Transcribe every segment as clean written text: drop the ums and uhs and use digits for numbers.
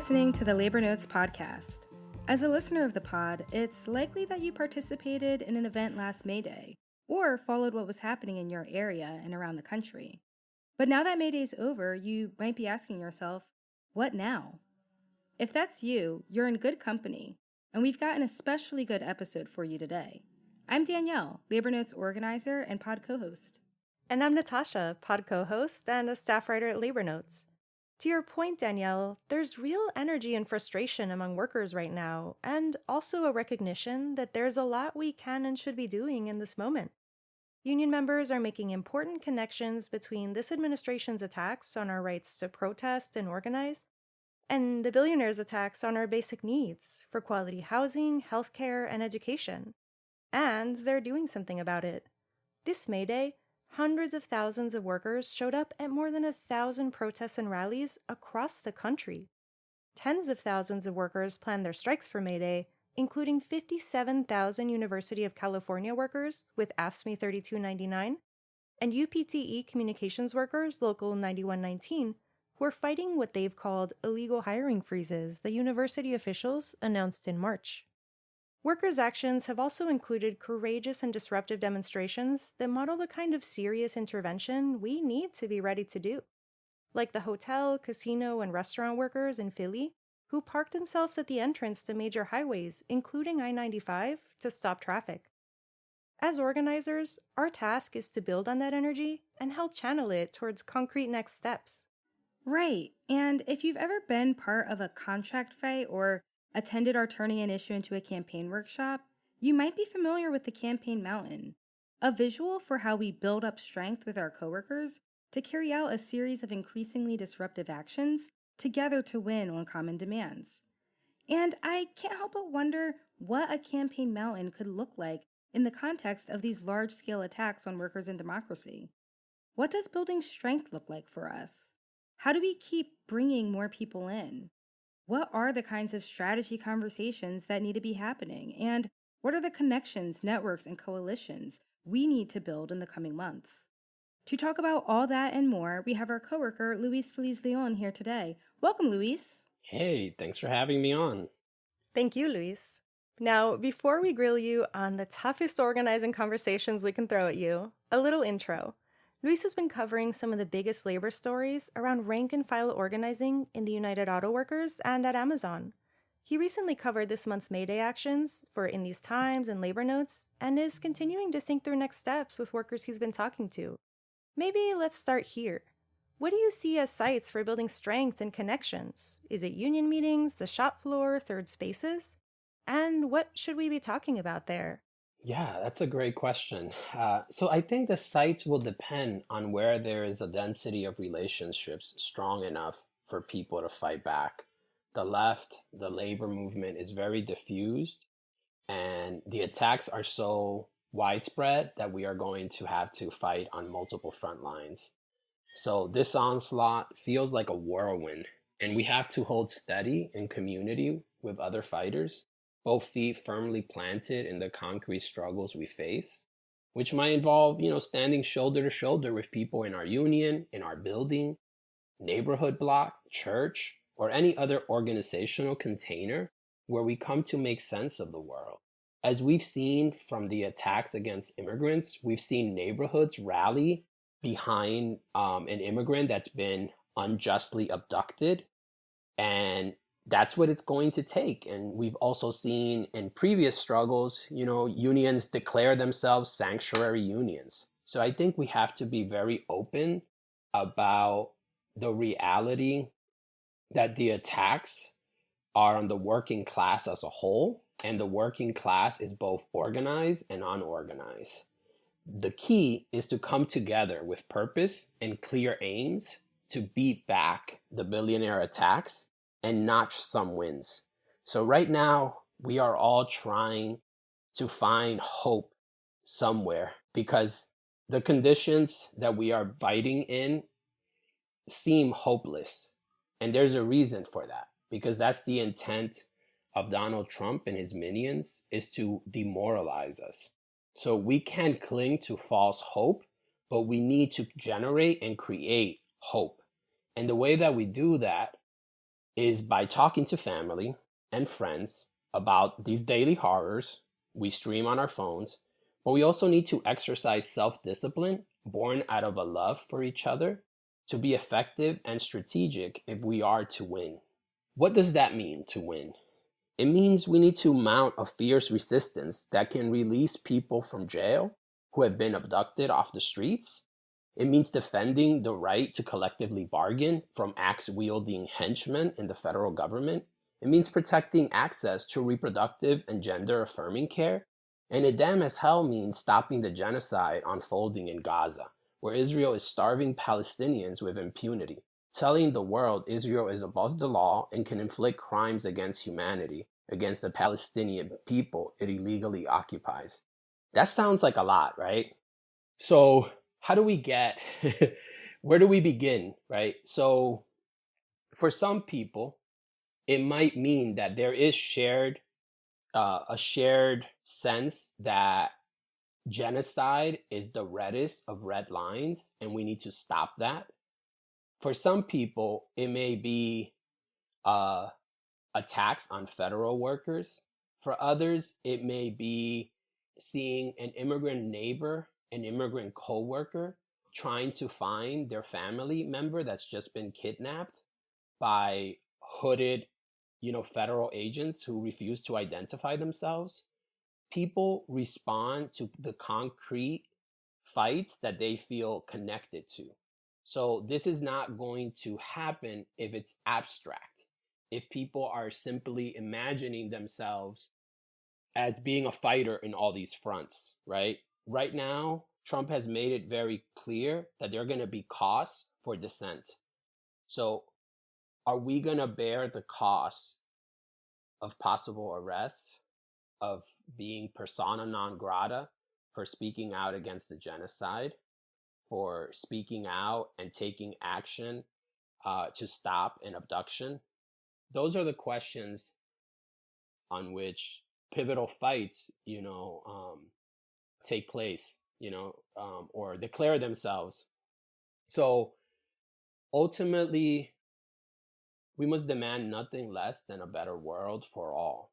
listening to the Labor Notes podcast. As a listener of the pod, it's likely that you participated in an event last May Day or followed what was happening in your area and around the country. But now that May Day's over, you might be asking yourself, what now? If that's you, you're in good company, and we've got an especially good episode for you today. I'm Danielle, Labor Notes organizer and pod co-host. And I'm Natasha, pod co-host and a staff writer at Labor Notes. To your point, Danielle, there's real energy and frustration among workers right now, and also a recognition that there's a lot we can and should be doing in this moment. Union members are making important connections between this administration's attacks on our rights to protest and organize, and the billionaires' attacks on our basic needs for quality housing, healthcare, and education. And they're doing something about it. This May Day, hundreds of thousands of workers showed up at more than 1,000 protests and rallies across the country. Tens of thousands of workers planned their strikes for May Day, including 57,000 University of California workers with AFSCME 3299 and UPTE communications workers, Local 9119, who are fighting what they've called illegal hiring freezes the university officials announced in March. Workers' actions have also included courageous and disruptive demonstrations that model the kind of serious intervention we need to be ready to do, like the hotel, casino, and restaurant workers in Philly who parked themselves at the entrance to major highways, including I-95, to stop traffic. As organizers, our task is to build on that energy and help channel it towards concrete next steps. Right, and if you've ever been part of a contract fight or attended our turning an issue into a campaign workshop, you might be familiar with the campaign mountain, a visual for how we build up strength with our coworkers to carry out a series of increasingly disruptive actions together to win on common demands. And I can't help but wonder what a campaign mountain could look like in the context of these large-scale attacks on workers and democracy. What does building strength look like for us? How do we keep bringing more people in? What are the kinds of strategy conversations that need to be happening? And what are the connections, networks, and coalitions we need to build in the coming months? To talk about all that and more, we have our coworker, Feliz here today. Welcome, Luis. Hey, thanks for having me on. Thank you, Luis. Now, before we grill you on the toughest organizing conversations we can throw at you, a little intro. Luis has been covering some of the biggest labor stories around rank-and-file organizing in the United Auto Workers and at Amazon. He recently covered this month's May Day actions for In These Times and Labor Notes, and is continuing to think through next steps with workers he's been talking to. Maybe let's start here. What do you see as sites for building strength and connections? Is it union meetings, the shop floor, third spaces? And what should we be talking about there? Yeah, that's a great question. So I think the sites will depend on where there is a density of relationships strong enough for people to fight back. The left, the labor movement is very diffused, and the attacks are so widespread that we are going to have to fight on multiple front lines. So this onslaught feels like a whirlwind, and we have to hold steady in community with other fighters, both feet firmly planted in the concrete struggles we face, which might involve, standing shoulder to shoulder with people in our union, in our building, neighborhood block, church, or any other organizational container where we come to make sense of the world. As we've seen from the attacks against immigrants, we've seen neighborhoods rally behind an immigrant that's been unjustly abducted, and that's what it's going to take. And we've also seen in previous struggles, unions declare themselves sanctuary unions. So I think we have to be very open about the reality that the attacks are on the working class as a whole, and the working class is both organized and unorganized. The key is to come together with purpose and clear aims to beat back the billionaire attacks and notch some wins. So right now, we are all trying to find hope somewhere because the conditions that we are fighting in seem hopeless. And there's a reason for that, because that's the intent of Donald Trump and his minions, is to demoralize us. So we can cling to false hope, but we need to generate and create hope. And the way that we do that is by talking to family and friends about these daily horrors we stream on our phones, but we also need to exercise self discipline born out of a love for each other to be effective and strategic if we are to win. What does that mean to win? It means we need to mount a fierce resistance that can release people from jail who have been abducted off the streets. It means defending the right to collectively bargain from axe wielding henchmen in the federal government. It means protecting access to reproductive and gender affirming care. And it damn as hell means stopping the genocide unfolding in Gaza, where Israel is starving Palestinians with impunity, telling the world Israel is above the law and can inflict crimes against humanity against the Palestinian people it illegally occupies. That sounds like a lot, right? So, how do we get, where do we begin, right? So, for some people, it might mean that there is a shared sense that genocide is the reddest of red lines and we need to stop that. For some people, it may be attacks on federal workers. For others, it may be seeing an immigrant neighbor, an immigrant coworker trying to find their family member that's just been kidnapped by hooded, federal agents who refuse to identify themselves. People respond to the concrete fights that they feel connected to. So this is not going to happen if it's abstract. If people are simply imagining themselves as being a fighter in all these fronts, right? Right now, Trump has made it very clear that there are going to be costs for dissent. So are we going to bear the cost of possible arrests, of being persona non grata for speaking out against the genocide, for speaking out and taking action to stop an abduction? Those are the questions on which pivotal fights, take place, or declare themselves. So ultimately, we must demand nothing less than a better world for all.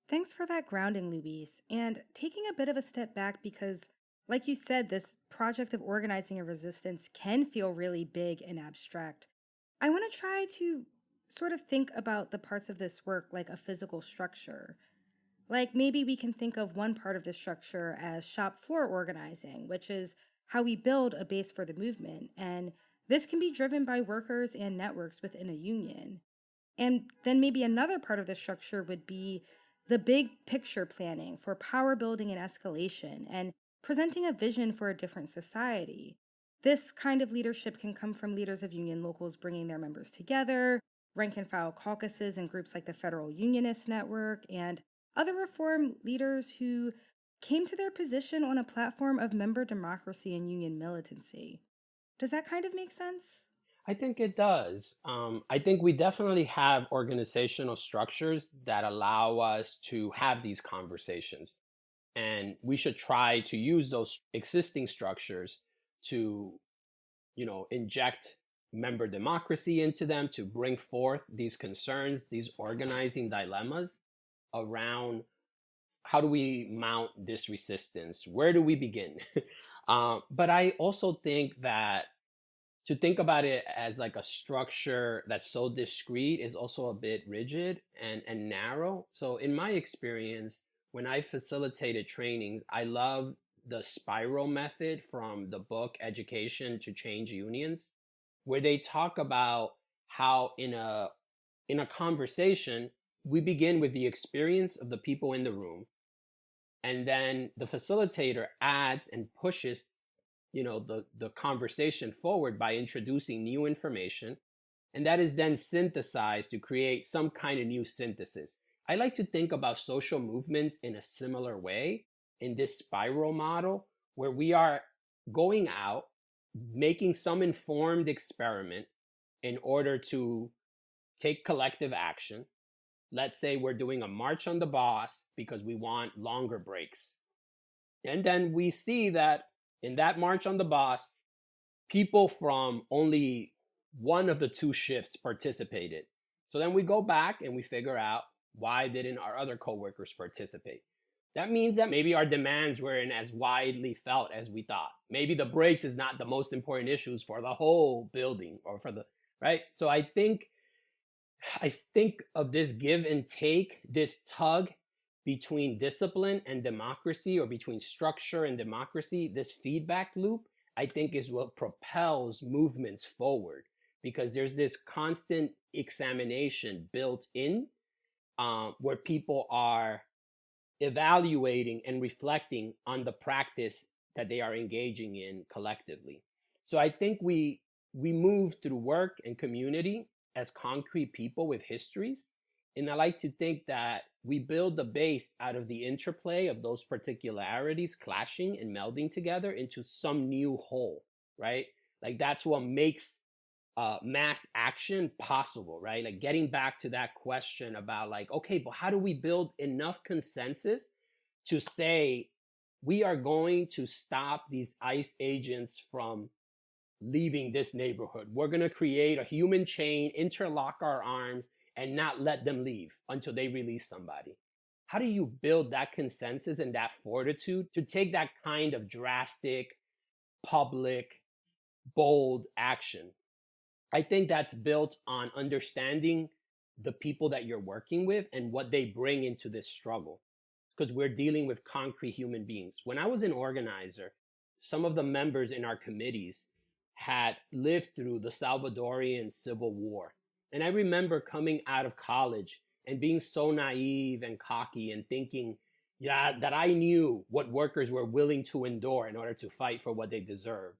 Thanks for that grounding, Luis. And taking a bit of a step back because, like you said, this project of organizing a resistance can feel really big and abstract. I want to try to sort of think about the parts of this work like a physical structure. Like maybe we can think of one part of the structure as shop floor organizing, which is how we build a base for the movement. And this can be driven by workers and networks within a union. And then maybe another part of the structure would be the big picture planning for power building and escalation and presenting a vision for a different society. This kind of leadership can come from leaders of union locals bringing their members together, rank and file caucuses and groups like the Federal Unionist Network, and other reform leaders who came to their position on a platform of member democracy and union militancy. Does that kind of make sense? I think it does. I think we definitely have organizational structures that allow us to have these conversations. And we should try to use those existing structures to, inject member democracy into them, to bring forth these concerns, these organizing dilemmas around how do we mount this resistance? Where do we begin? But I also think that to think about it as like a structure that's so discrete is also a bit rigid and narrow. So in my experience, when I facilitated trainings, I love the spiral method from the book Education to Change Unions, where they talk about how in a conversation, we begin with the experience of the people in the room, and then the facilitator adds and pushes the conversation forward by introducing new information, and that is then synthesized to create some kind of new synthesis. I like to think about social movements in a similar way, in this spiral model where we are going out, making some informed experiment in order to take collective action. Let's say we're doing a march on the boss because we want longer breaks. And then we see that in that march on the boss, people from only one of the two shifts participated. So then we go back and we figure out, why didn't our other coworkers participate? That means that maybe our demands weren't as widely felt as we thought. Maybe the breaks is not the most important issues for the whole building or for the, right? So I think of this give and take, this tug between discipline and democracy, or between structure and democracy, this feedback loop, I think is what propels movements forward, because there's this constant examination built in, where people are evaluating and reflecting on the practice that they are engaging in collectively. So I think we move through work and community as concrete people with histories. And I like to think that we build the base out of the interplay of those particularities clashing and melding together into some new whole, right? Like that's what makes mass action possible, right? Like getting back to that question about like, okay, but how do we build enough consensus to say we are going to stop these ICE agents from leaving this neighborhood? We're going to create a human chain, interlock our arms, and not let them leave until they release somebody. How do you build that consensus and that fortitude to take that kind of drastic, public, bold action? I think that's built on understanding the people that you're working with and what they bring into this struggle, because we're dealing with concrete human beings. When I was an organizer, some of the members in our committees had lived through the Salvadorian Civil War. And I remember coming out of college and being so naive and cocky and thinking, yeah, that I knew what workers were willing to endure in order to fight for what they deserved.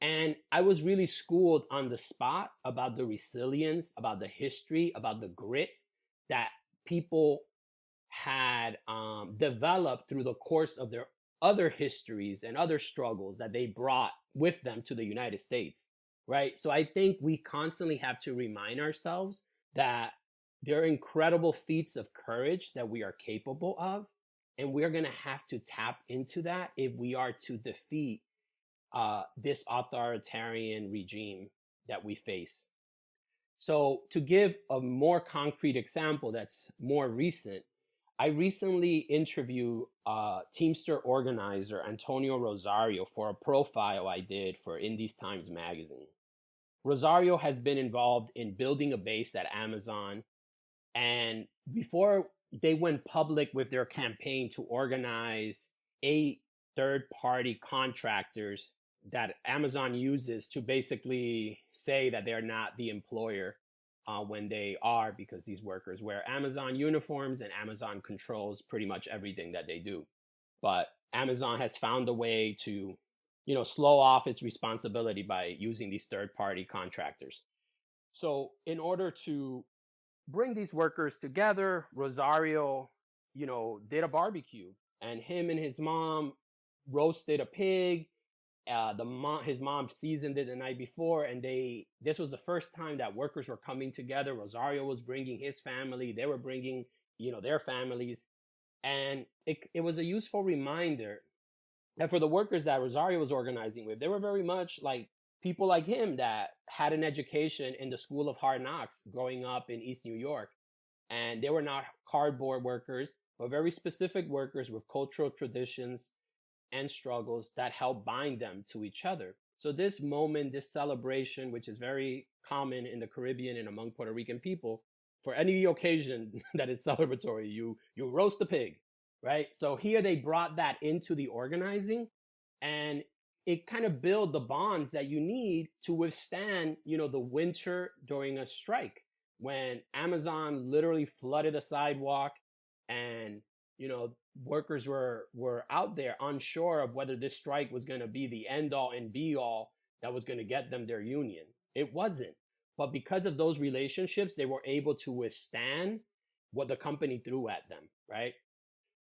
And I was really schooled on the spot about the resilience, about the history, about the grit that people had developed through the course of their other histories and other struggles that they brought with them to the United States, right? So I think we constantly have to remind ourselves that there are incredible feats of courage that we are capable of, and we're going to have to tap into that if we are to defeat this authoritarian regime that we face. So to give a more concrete example that's more recent, I recently interviewed Teamster organizer Antonio Rosario for a profile I did for Indies Times magazine. Rosario has been involved in building a base at Amazon, and before they went public with their campaign to organize 8 third-party contractors that Amazon uses to basically say that they're not the employer when they are, because these workers wear Amazon uniforms and Amazon controls pretty much everything that they do. But Amazon has found a way to, slow off its responsibility by using these third-party contractors. So in order to bring these workers together, Rosario, did a barbecue, and him and his mom roasted a pig. His mom seasoned it the night before, and this was the first time that workers were coming together. Rosario was bringing his family, they were bringing, their families, and it was a useful reminder that for the workers that Rosario was organizing with, they were very much like people like him that had an education in the School of Hard Knocks growing up in East New York, and they were not cardboard workers, but very specific workers with cultural traditions and struggles that help bind them to each other. So this moment, this celebration, which is very common in the Caribbean and among Puerto Rican people, for any occasion that is celebratory, you roast a pig, right? So here they brought that into the organizing, and it kind of built the bonds that you need to withstand, the winter during a strike, when Amazon literally flooded the sidewalk, and workers were out there unsure of whether this strike was going to be the end all and be all that was going to get them their union. It wasn't. But because of those relationships, they were able to withstand what the company threw at them, right?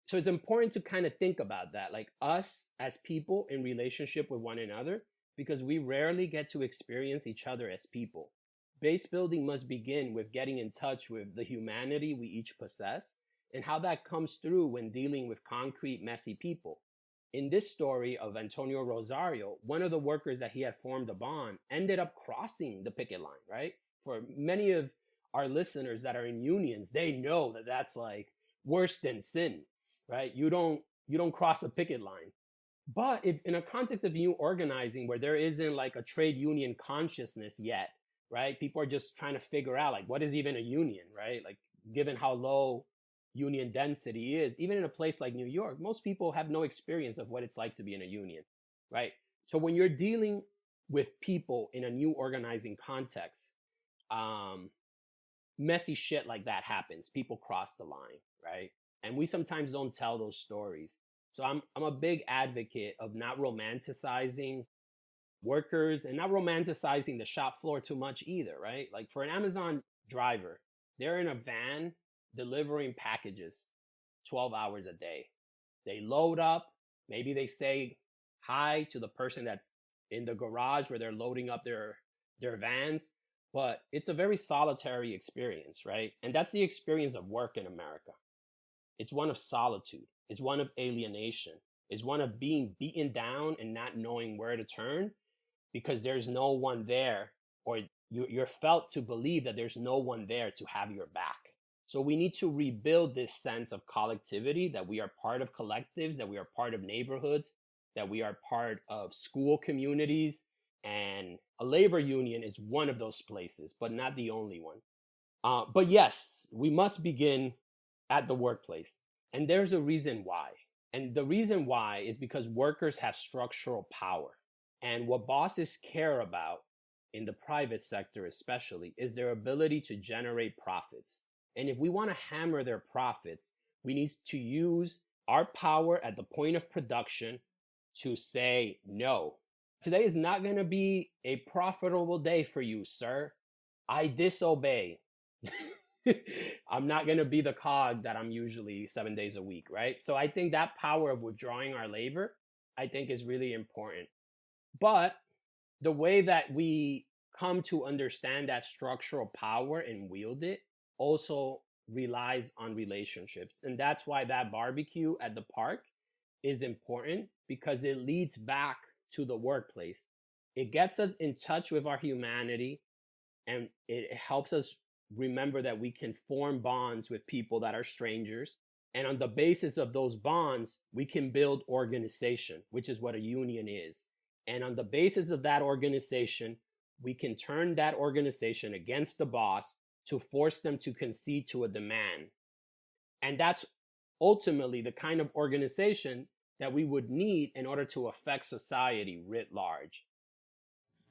So it's important to kind of think about that, like us as people in relationship with one another, because we rarely get to experience each other as people. Base building must begin with getting in touch with the humanity we each possess, and how that comes through when dealing with concrete, messy people. In this story of Antonio Rosario, one of the workers that he had formed a bond ended up crossing the picket line, right? For many of our listeners that are in unions, they know that that's like worse than sin, right? You don't cross a picket line. But if in a context of union organizing where there isn't like a trade union consciousness yet, right? People are just trying to figure out like what is even a union, right? Like given how low union density is, even in a place like New York, most people have no experience of what it's like to be in a union, right? So when you're dealing with people in a new organizing context, messy shit like that happens. People cross the line, right? And we sometimes don't tell those stories. So I'm a big advocate of not romanticizing workers and not romanticizing the shop floor too much either, right? Like for an Amazon driver, they're in a van delivering packages 12 hours a day. They load up, maybe they say hi to the person that's in the garage where they're loading up their vans, but it's a very solitary experience, right? And that's the experience of work in America. It's one of solitude. It's one of alienation. It's one of being beaten down and not knowing where to turn because there's no one there, or you're felt to believe that there's no one there to have your back. So we need to rebuild this sense of collectivity, that we are part of collectives, that we are part of neighborhoods, that we are part of school communities. And a labor union is one of those places, but not the only one. But yes, we must begin at the workplace. And there's a reason why. And the reason why is because workers have structural power. And what bosses care about, in the private sector especially, is their ability to generate profits. And if we want to hammer their profits, we need to use our power at the point of production to say no. Today is not going to be a profitable day for you, sir. I disobey. I'm not going to be the cog that I'm usually 7 days a week, right? So I think that power of withdrawing our labor, I think is really important. But the way that we come to understand that structural power and wield it also relies on relationships. And that's why that barbecue at the park is important, because it leads back to the workplace. It gets us in touch with our humanity, and it helps us remember that we can form bonds with people that are strangers. And on the basis of those bonds, we can build organization, which is what a union is. And on the basis of that organization, we can turn that organization against the boss to force them to concede to a demand. And that's ultimately the kind of organization that we would need in order to affect society writ large.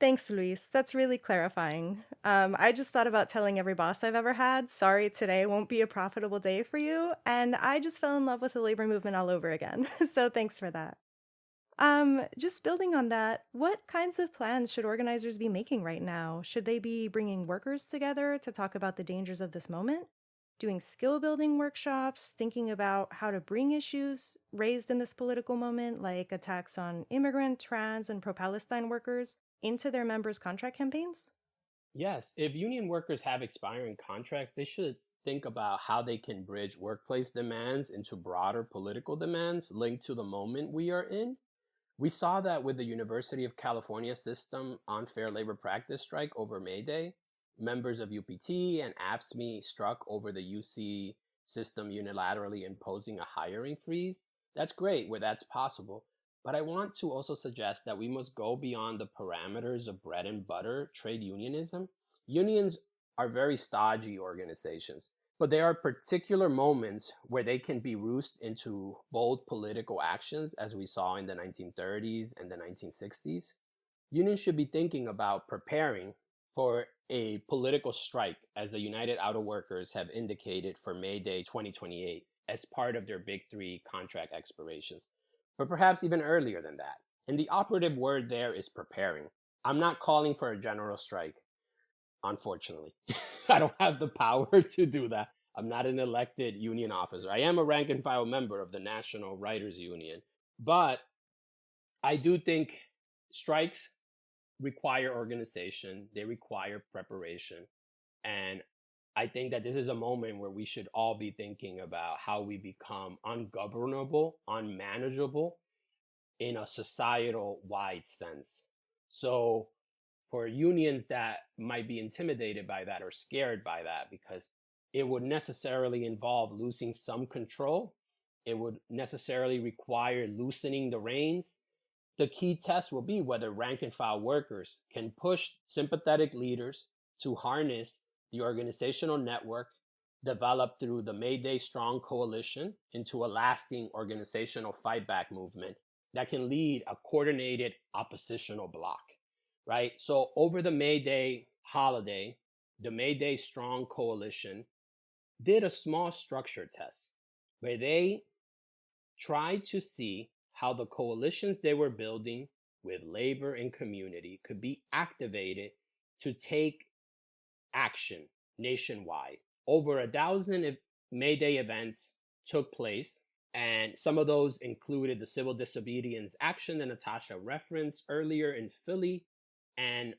Thanks, Luis. That's really clarifying. I just thought about telling every boss I've ever had, sorry, today won't be a profitable day for you. And I just fell in love with the labor movement all over again. So thanks for that. Just building on that, what kinds of plans should organizers be making right now? Should they be bringing workers together to talk about the dangers of this moment? Doing skill building workshops, thinking about how to bring issues raised in this political moment, like attacks on immigrant, trans, and pro-Palestine workers, into their members' contract campaigns? Yes, if union workers have expiring contracts, they should think about how they can bridge workplace demands into broader political demands linked to the moment we are in. We saw that with the University of California system unfair labor practice strike over May Day. Members of UPT and AFSCME struck over the UC system unilaterally imposing a hiring freeze. That's great where that's possible. But I want to also suggest that we must go beyond the parameters of bread and butter trade unionism. Unions are very stodgy organizations, but there are particular moments where they can be roost into bold political actions, as we saw in the 1930s and the 1960s. Unions should be thinking about preparing for a political strike, as the United Auto Workers have indicated for May Day 2028 as part of their big three contract expirations, but perhaps even earlier than that. And the operative word there is preparing. I'm not calling for a general strike, unfortunately. I don't have the power to do that. I'm not an elected union officer. I am a rank and file member of the National Writers Union, but I do think strikes require organization, they require preparation. And I think that this is a moment where we should all be thinking about how we become ungovernable, unmanageable in a societal wide sense. So for unions that might be intimidated by that or scared by that, because it would necessarily involve losing some control. It would necessarily require loosening the reins. The key test will be whether rank and file workers can push sympathetic leaders to harness the organizational network developed through the May Day Strong Coalition into a lasting organizational fight back movement that can lead a coordinated oppositional bloc, right? So over the May Day holiday, the May Day Strong Coalition did a small structure test where they tried to see how the coalitions they were building with labor and community could be activated to take action nationwide. Over 1,000 May Day events took place, and some of those included the civil disobedience action that Natasha referenced earlier in Philly, and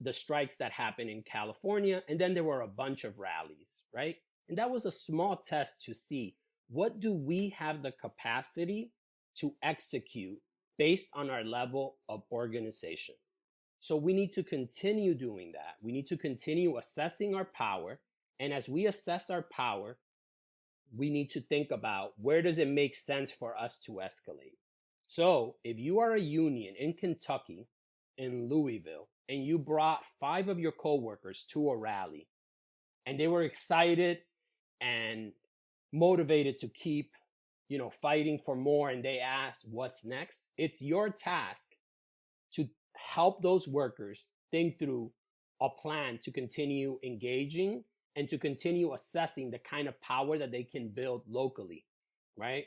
the strikes that happened in California, and then there were a bunch of rallies, right? And that was a small test to see, what do we have the capacity to execute based on our level of organization? So we need to continue doing that. We need to continue assessing our power. And as we assess our power, we need to think about, where does it make sense for us to escalate? So if you are a union in Kentucky, in Louisville, and you brought 5 of your coworkers to a rally, and they were excited and motivated to keep, fighting for more, and they ask, what's next? It's your task to help those workers think through a plan to continue engaging and to continue assessing the kind of power that they can build locally, right?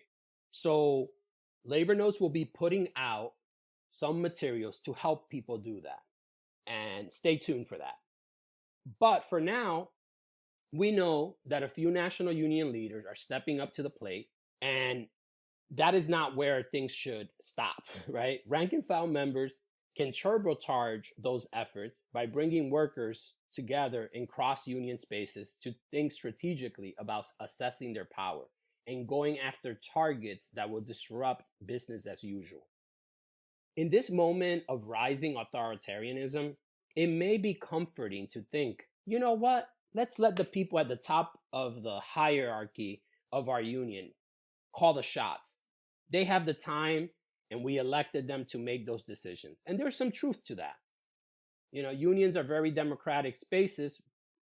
So Labor Notes will be putting out some materials to help people do that, and stay tuned for that. But for now, we know that a few national union leaders are stepping up to the plate, and that is not where things should stop, right? Rank and file members can turbocharge those efforts by bringing workers together in cross-union spaces to think strategically about assessing their power and going after targets that will disrupt business as usual. In this moment of rising authoritarianism, it may be comforting to think, you know what? Let's let the people at the top of the hierarchy of our union call the shots. They have the time, and we elected them to make those decisions. And there's some truth to that. Unions are very democratic spaces,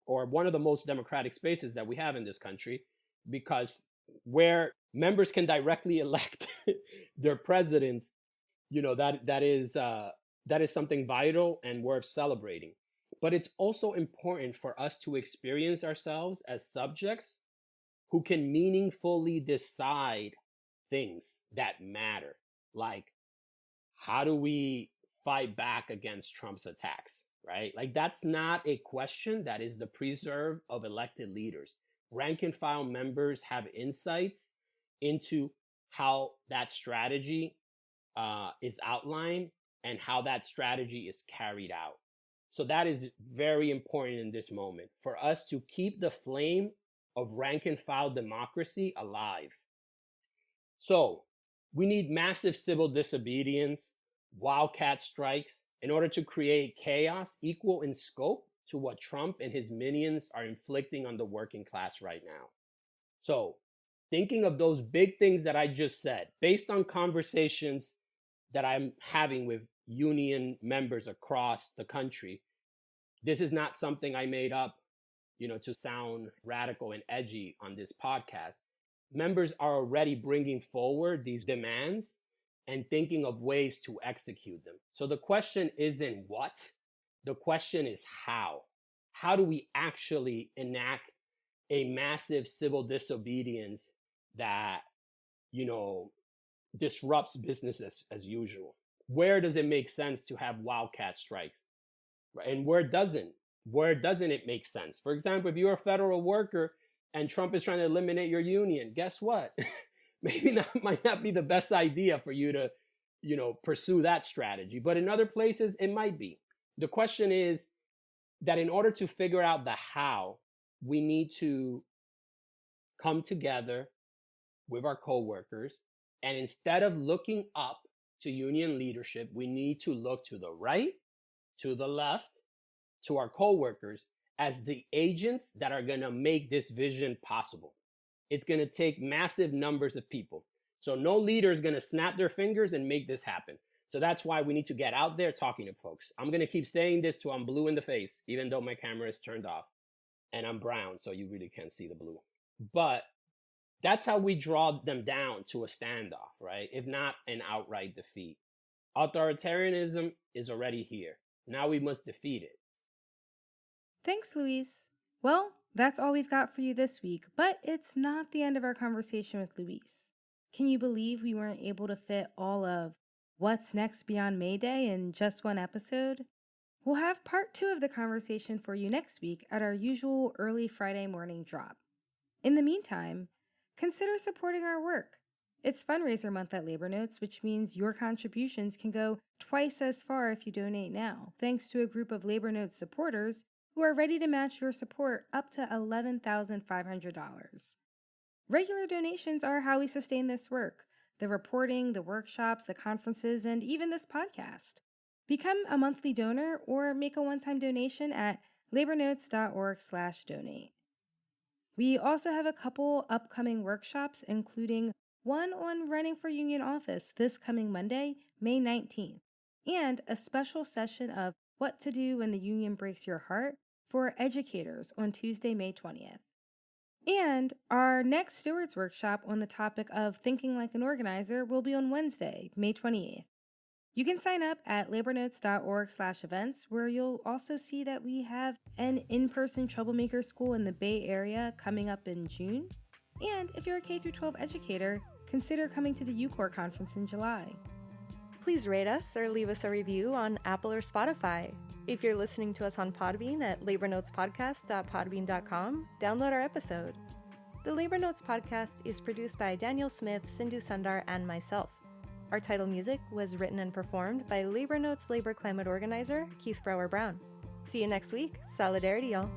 or one of the most democratic spaces that we have in this country, because where members can directly elect their presidents, that is something vital and worth celebrating. But it's also important for us to experience ourselves as subjects who can meaningfully decide things that matter. Like, how do we fight back against Trump's attacks, right? Like, that's not a question that is the preserve of elected leaders. Rank and file members have insights into how that strategy is outlined and how that strategy is carried out. So that is very important in this moment, for us to keep the flame of rank and file democracy alive. So we need massive civil disobedience, wildcat strikes, in order to create chaos equal in scope to what Trump and his minions are inflicting on the working class right now. So thinking of those big things that I just said, based on conversations that I'm having with union members across the country, this is not something I made up, to sound radical and edgy on this podcast. Members are already bringing forward these demands and thinking of ways to execute them. So the question isn't what, the question is how. How do we actually enact a massive civil disobedience that, disrupts business as usual? Where does it make sense to have wildcat strikes? Right? And where doesn't? Where doesn't it make sense? For example, if you're a federal worker and Trump is trying to eliminate your union, guess what? Maybe that might not be the best idea for you to, pursue that strategy. But in other places, it might be. The question is that in order to figure out the how, we need to come together with our coworkers. And instead of looking up to union leadership, we need to look to the right to the left, to our coworkers, as the agents that are going to make this vision possible. It's going to take massive numbers of people. So no leader is going to snap their fingers and make this happen. So that's why we need to get out there talking to folks. I'm going to keep saying this till I'm blue in the face, even though my camera is turned off. And I'm brown, so you really can't see the blue. But that's how we draw them down to a standoff, right? If not an outright defeat. Authoritarianism is already here. Now we must defeat it. Thanks, Luis. Well, that's all we've got for you this week, but it's not the end of our conversation with Luis. Can you believe we weren't able to fit all of What's Next Beyond May Day in just one episode? We'll have part 2 of the conversation for you next week at our usual early Friday morning drop. In the meantime, consider supporting our work. It's fundraiser month at Labor Notes, which means your contributions can go twice as far if you donate now, thanks to a group of Labor Notes supporters who are ready to match your support up to $11,500. Regular donations are how we sustain this work, the reporting, the workshops, the conferences, and even this podcast. Become a monthly donor or make a one-time donation at labornotes.org/donate. We also have a couple upcoming workshops, including one on running for union office this coming Monday, May 19th, and a special session of What to Do When the Union Breaks Your Heart for educators on Tuesday, May 20th. And our next Stewards workshop on the topic of thinking like an organizer will be on Wednesday, May 28th. You can sign up at labornotes.org/events, where you'll also see that we have an in-person troublemaker school in the Bay Area coming up in June. And if you're a K-12 educator, consider coming to the UCOR conference in July. Please rate us or leave us a review on Apple or Spotify. If you're listening to us on Podbean at labornotespodcast.podbean.com, download our episode. The Labor Notes podcast is produced by Daniel Smith, Sindhu Sundar, and myself. Our title music was written and performed by Labor Notes Labor Climate Organizer, Keith Brower Brown. See you next week. Solidarity, y'all.